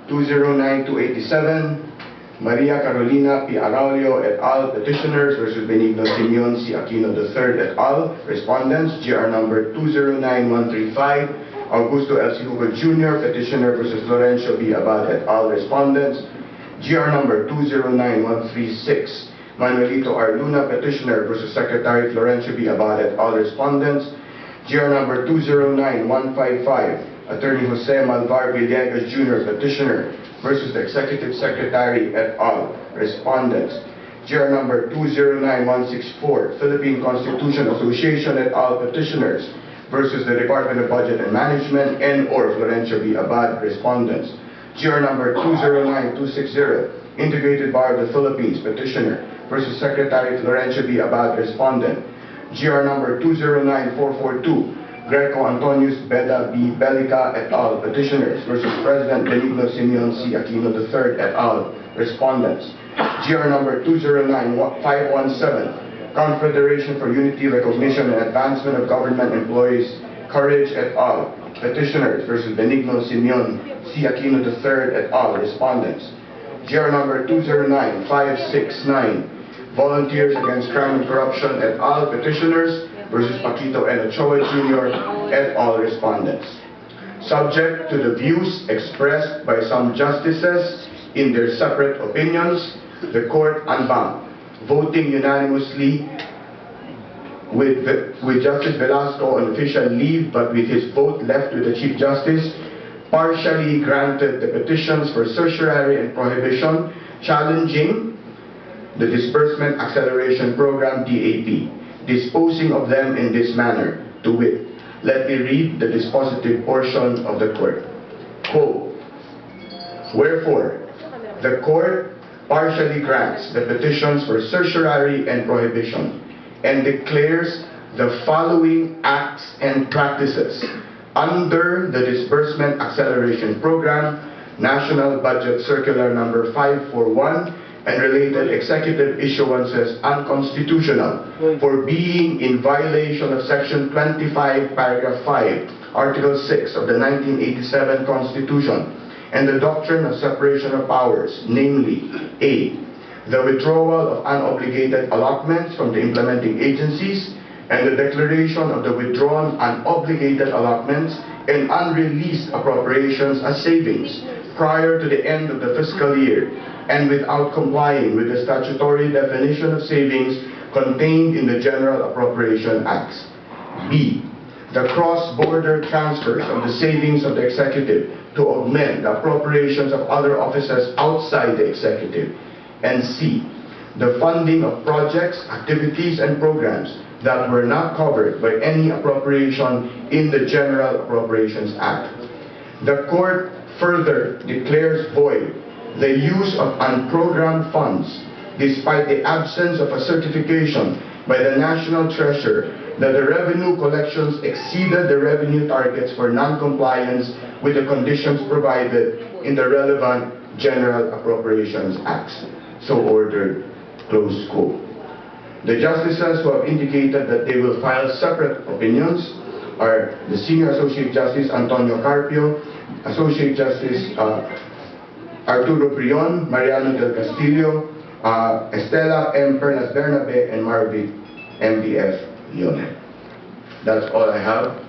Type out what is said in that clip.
209-287, Maria Carolina P. Araulio et al. Petitioners versus Benigno Simeon C. Aquino III et al. Respondents, GR number 209135, Augusto L. C. Hugo Jr. Petitioner versus Florencio B. Abad et al. Respondents, GR number 209136, Manuelito R. Luna Petitioner versus Secretary Florencio B. Abad et al. Respondents, GR number 209155, Attorney Jose Malvar Villegas Jr. Petitioner versus the Executive Secretary et al. Respondents, GR number 209164, Philippine Constitution Association et al. Petitioners versus the Department of Budget and Management and or Florencio B. Abad. Respondents, GR number 209260, Integrated Bar of the Philippines Petitioner versus Secretary Florencio B. Abad. Respondent, GR number 209442, Greco Antonius Beda B. Bellica et al. Petitioners versus President Benigno Simeon C. Aquino III et al. Respondents, GR number 209517, Confederation for Unity, Recognition and Advancement of Government Employees, Courage et al. Petitioners versus Benigno Simeon C. Aquino III et al. Respondents, GR number 209569, Volunteers Against Crime and Corruption et al. Petitioners versus Paquito N. Ochoa Jr. et al. Respondents. Subject to the views expressed by some justices in their separate opinions, the court en banc, voting unanimously with Justice Velasco on official leave but with his vote left with the Chief Justice, partially granted the petitions for certiorari and prohibition challenging the Disbursement Acceleration Program DAP, disposing of them in this manner, to wit. Let me read the dispositive portion of the court. Quote, wherefore, the court partially grants the petitions for certiorari and prohibition and declares the following acts and practices under the Disbursement Acceleration Program, National Budget Circular number 541, and related executive issuances unconstitutional for being in violation of Section 25, Paragraph 5, Article 6 of the 1987 Constitution, and the doctrine of separation of powers, namely, A, the withdrawal of unobligated allotments from the implementing agencies, and the declaration of the withdrawn unobligated allotments and unreleased appropriations as savings prior to the end of the fiscal year, and without complying with the statutory definition of savings contained in the General Appropriation Acts. B, the cross-border transfers of the savings of the executive to augment the appropriations of other offices outside the executive. And C, the funding of projects, activities, and programs that were not covered by any appropriation in the General Appropriations Act. The court further declares void the use of unprogrammed funds despite the absence of a certification by the National Treasurer that the revenue collections exceeded the revenue targets for non-compliance with the conditions provided in the relevant General Appropriations Acts. So ordered, close quote. The justices who have indicated that they will file separate opinions are the Senior Associate Justice Antonio Carpio, Associate Justice Arturo Brion, Mariano del Castillo, Estela M. Pernas Bernabe, and Marvic MDF Leone. That's all I have.